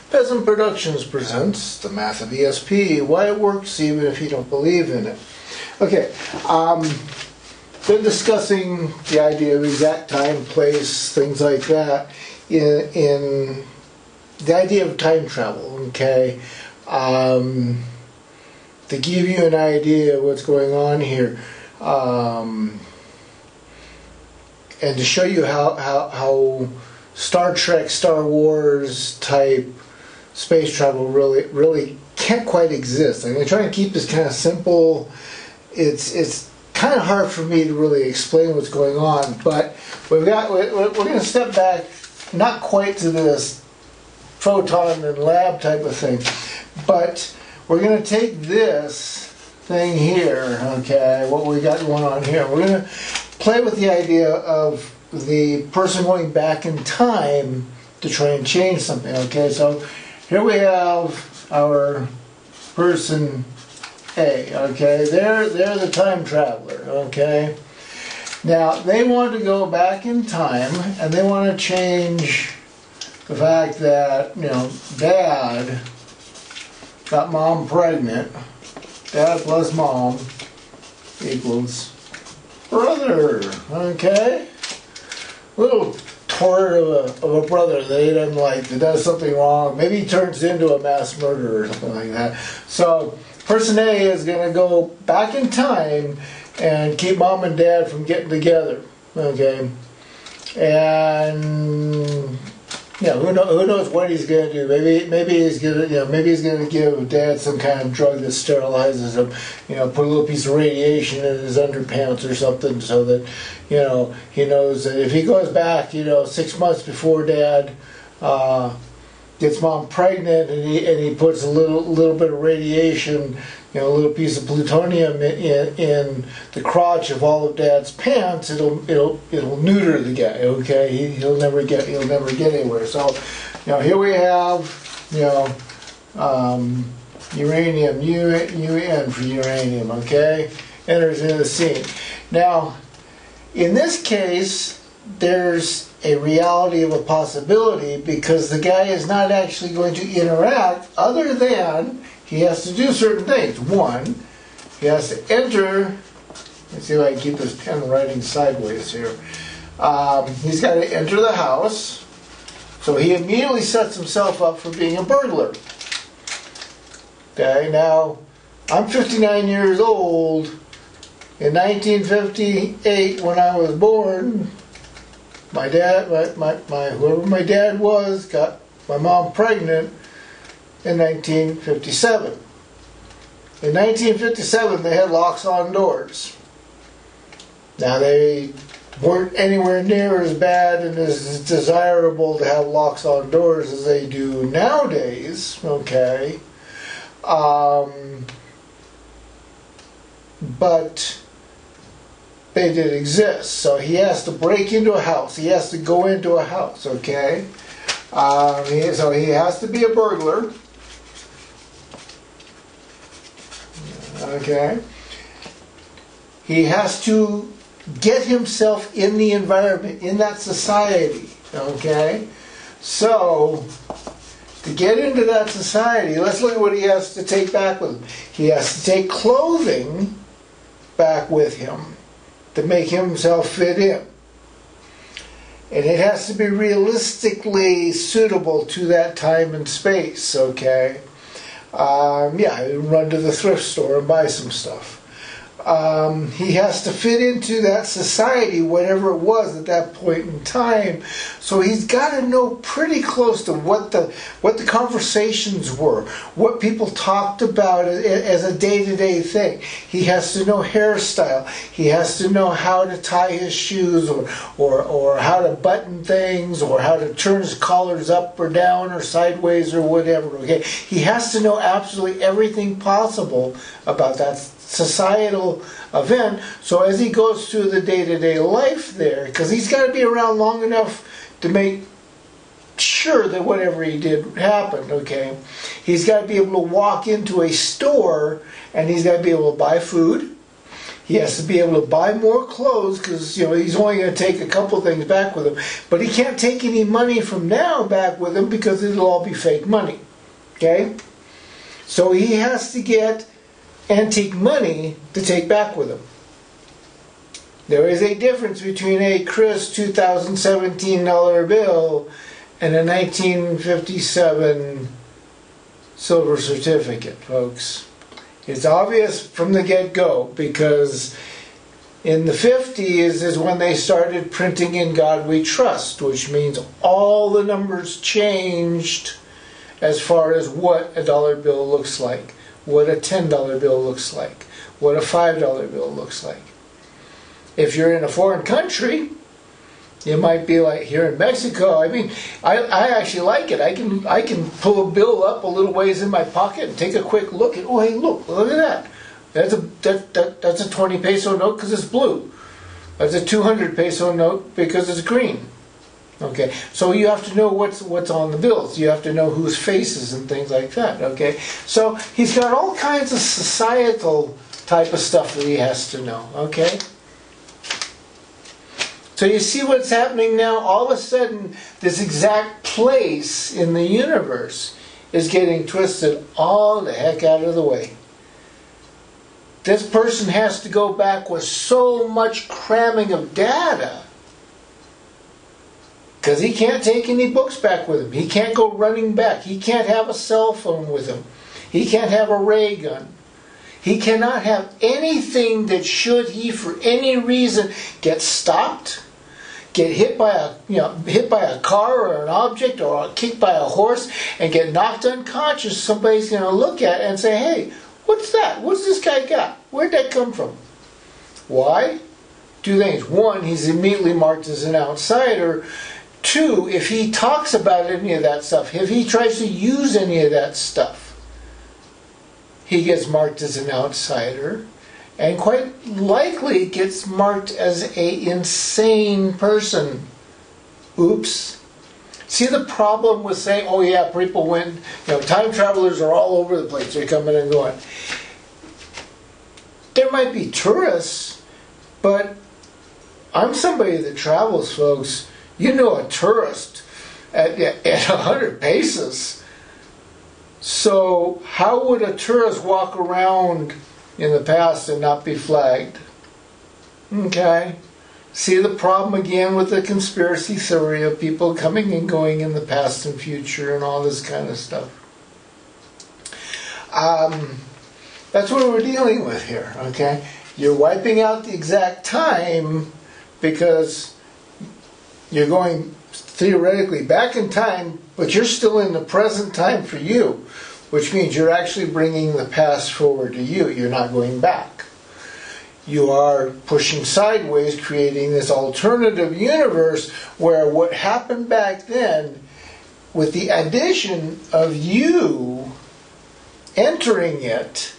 Peasant Productions presents the math of ESP, why it works even if you don't believe in it. Okay, been discussing the idea of exact time, place, things like that in the idea of time travel, okay? To give you an idea of what's going on here, and to show you how Star Trek, Star Wars type space travel really can't quite exist. I'm going to try and keep this kind of simple. It's kind of hard for me to really explain what's going on, but we're going to step back, not quite to this photon and lab type of thing, but we're going to take this thing here, okay, what we got going on here. We're going to play with the idea of the person going back in time to try and change something, okay? So here we have our person A, okay? They're the time traveler, okay? Now, they want to go back in time, and they want to change the fact that, you know, Dad got Mom pregnant. Dad plus Mom equals brother, okay? Little tort of a brother that he doesn't like, that does something wrong. Maybe he turns into a mass murderer or something like that. So person A is going to go back in time and keep Mom and Dad from getting together, okay? And yeah, who knows what he's going to do? Maybe he's going to give Dad some kind of drug that sterilizes him. You know, put a little piece of radiation in his underpants or something, so that, you know, he knows that if he goes back, you know, 6 months before Dad gets Mom pregnant, and he puts a little bit of radiation, you know, a little piece of plutonium in the crotch of all of Dad's pants, it'll neuter the guy. Okay, he'll never get anywhere. So, you know, here we have, you know, uranium, UN for uranium. Okay, enters into the scene. Now, in this case, there's a reality of a possibility, because the guy is not actually going to interact, other than he has to do certain things. One, he has to enter. Let's see if I can keep this pen writing sideways here. He's got to enter the house, so he immediately sets himself up for being a burglar. Okay, now I'm 59 years old. In 1958, when I was born, my dad, whoever my dad was, got my mom pregnant in 1957. In 1957, they had locks on doors. Now, they weren't anywhere near as bad and as desirable to have locks on doors as they do nowadays, okay? But they did exist. So he has to break into a house. He has to go into a house, okay? So he has to be a burglar. Okay? He has to get himself in the environment, in that society, okay? So, to get into that society, let's look at what he has to take back with him. He has to take clothing back with him to make himself fit in. And it has to be realistically suitable to that time and space, okay? Yeah, run to the thrift store and buy some stuff. He has to fit into that society, whatever it was at that point in time. So he's got to know pretty close to what the conversations were, what people talked about as a day-to-day thing. He has to know hairstyle. He has to know how to tie his shoes, or how to button things, or how to turn his collars up or down or sideways or whatever. Okay, he has to know absolutely everything possible about that societal event. So as he goes through the day-to-day life there, because he's got to be around long enough to make sure that whatever he did happened, okay? He's got to be able to walk into a store, and he's got to be able to buy food. He has to be able to buy more clothes because, you know, he's only going to take a couple things back with him. But he can't take any money from now back with him because it'll all be fake money. Okay? So he has to get antique money to take back with him. There is a difference between a Chris 2017 dollar bill and a 1957 silver certificate, folks. It's obvious from the get-go because in the 50s is when they started printing In God We Trust, which means all the numbers changed as far as what a dollar bill looks like, what a $10 bill looks like, what a $5 bill looks like. If you're in a foreign country, it might be like here in Mexico. I mean, I actually like it. I can pull a bill up a little ways in my pocket and take a quick look at. Oh, hey, look at that. That's a 20 peso note because it's blue. That's a 200 peso note because it's green. Okay, so you have to know what's on the bills. You have to know whose faces and things like that. Okay, so he's got all kinds of societal type of stuff that he has to know. Okay. So you see what's happening now? All of a sudden, this exact place in the universe is getting twisted all the heck out of the way. This person has to go back with so much cramming of data because he can't take any books back with him. He can't go running back. He can't have a cell phone with him. He can't have a ray gun. He cannot have anything that should he, for any reason, get stopped, get hit by a car or an object or kicked by a horse and get knocked unconscious. Somebody's going to look at it and say, hey, what's that? What's this guy got? Where'd that come from? Why? Two things. One, he's immediately marked as an outsider. Two, if he talks about any of that stuff, if he tries to use any of that stuff, he gets marked as an outsider. And quite likely gets marked as an insane person. Oops. See the problem with saying, oh yeah, people went, time travelers are all over the place. They're coming and going. There might be tourists, but I'm somebody that travels, folks. You know a tourist at 100 pesos. So how would a tourist walk around in the past and not be flagged? Okay. See the problem again with the conspiracy theory of people coming and going in the past and future and all this kind of stuff. That's what we're dealing with here, okay? You're wiping out the exact time because you're going theoretically back in time, but you're still in the present time for you, which means you're actually bringing the past forward to you. You're not going back. You are pushing sideways, creating this alternative universe where what happened back then, with the addition of you entering it,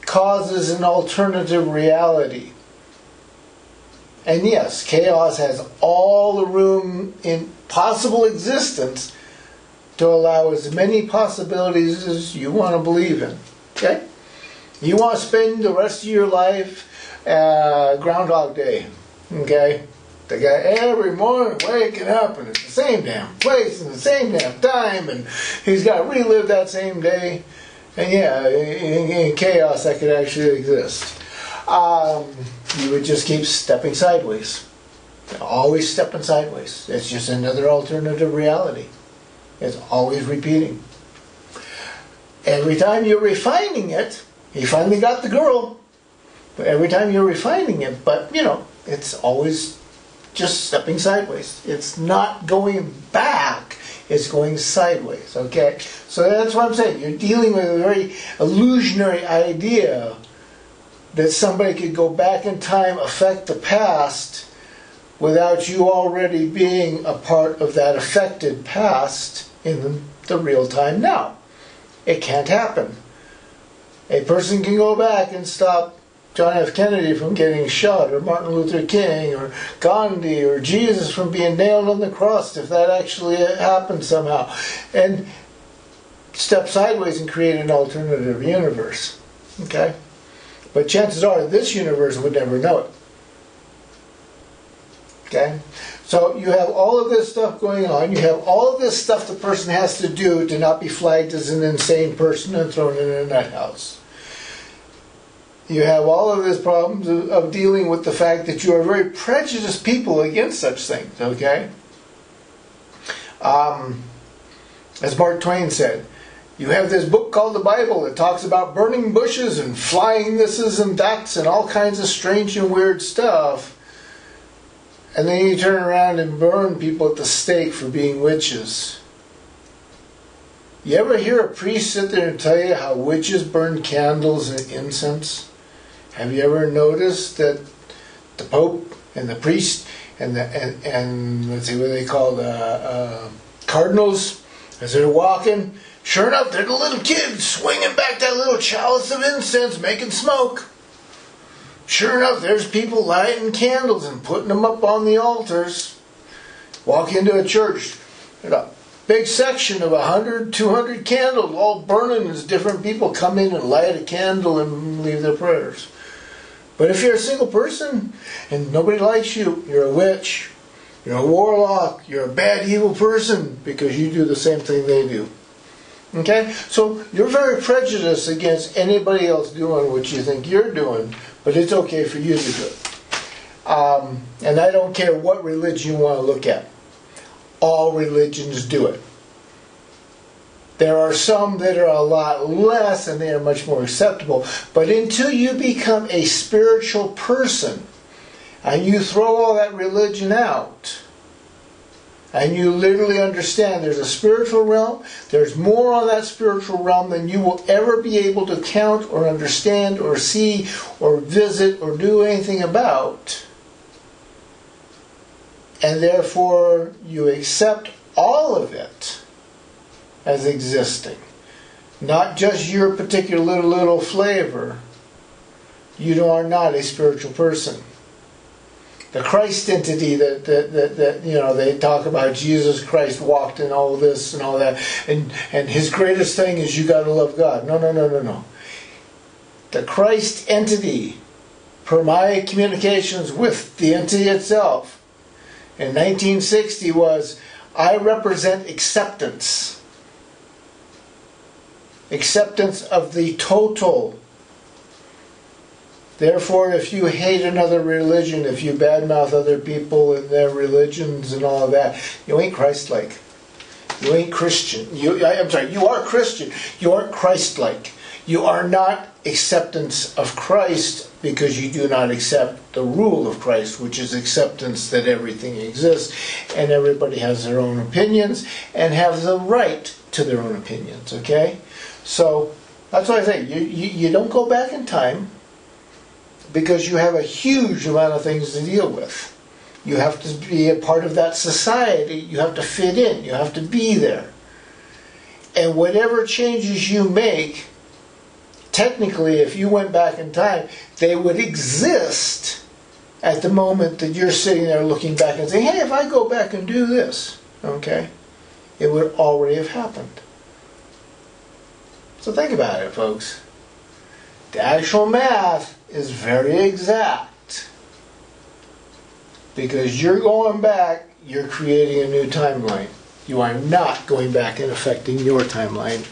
causes an alternative reality. And yes, chaos has all the room in possible existence to allow as many possibilities as you want to believe in. Okay? You want to spend the rest of your life Groundhog Day. Okay? The guy every morning waking up and it's the same damn place and the same damn time and he's got to relive that same day. And yeah, in chaos that could actually exist. You would just keep stepping sideways. Always stepping sideways. It's just another alternative reality. It's always repeating. Every time you're refining it, he finally got the girl. But every time you're refining it, but it's always just stepping sideways. It's not going back, it's going sideways, okay? So that's what I'm saying. You're dealing with a very illusionary idea that somebody could go back in time, affect the past, without you already being a part of that affected past in the real time now. It can't happen. A person can go back and stop John F. Kennedy from getting shot, or Martin Luther King, or Gandhi, or Jesus from being nailed on the cross, if that actually happened somehow, and step sideways and create an alternative universe. Okay? But chances are this universe would never know it. Okay? So you have all of this stuff going on. You have all of this stuff the person has to do to not be flagged as an insane person and thrown in a nut house. You have all of these problems of dealing with the fact that you are very prejudiced people against such things. Okay? As Mark Twain said, you have this book called the Bible that talks about burning bushes and flying thises and thats and all kinds of strange and weird stuff. And then you turn around and burn people at the stake for being witches. You ever hear a priest sit there and tell you how witches burn candles and incense? Have you ever noticed that the Pope and the priest and let's see what they call cardinals, as they're walking, sure enough, they're the little kids swinging back that little chalice of incense, making smoke. Sure enough, there's people lighting candles and putting them up on the altars. Walk into a church, a big section of 100, 200 candles all burning as different people come in and light a candle and leave their prayers. But if you're a single person and nobody likes you, you're a witch, you're a warlock, you're a bad evil person because you do the same thing they do. Okay? So you're very prejudiced against anybody else doing what you think you're doing, but it's okay for you to do it. And I don't care what religion you want to look at. All religions do it. There are some that are a lot less and they are much more acceptable. But until you become a spiritual person and you throw all that religion out and you literally understand there's a spiritual realm, there's more on that spiritual realm than you will ever be able to count or understand or see or visit or do anything about. And therefore you accept all of it as existing. Not just your particular little flavor. You are not a spiritual person. The Christ entity that you know, they talk about, Jesus Christ walked in all this and all that, and his greatest thing is you got to love God. No. The Christ entity, per my communications with the entity itself in 1960, was, I represent acceptance. Acceptance of the total. Therefore, if you hate another religion, if you badmouth other people and their religions and all of that, you ain't Christ-like. You ain't Christian. You are Christian. You aren't Christ-like. You are not acceptance of Christ because you do not accept the rule of Christ, which is acceptance that everything exists and everybody has their own opinions and have the right to their own opinions, okay? So, that's why I say, you don't go back in time because you have a huge amount of things to deal with. You have to be a part of that society. You have to fit in. You have to be there. And whatever changes you make, technically, if you went back in time, they would exist at the moment that you're sitting there looking back and saying, hey, if I go back and do this, okay, it would already have happened. So think about it, folks. The actual math is very exact. Because you're going back, you're creating a new timeline. You are not going back and affecting your timeline.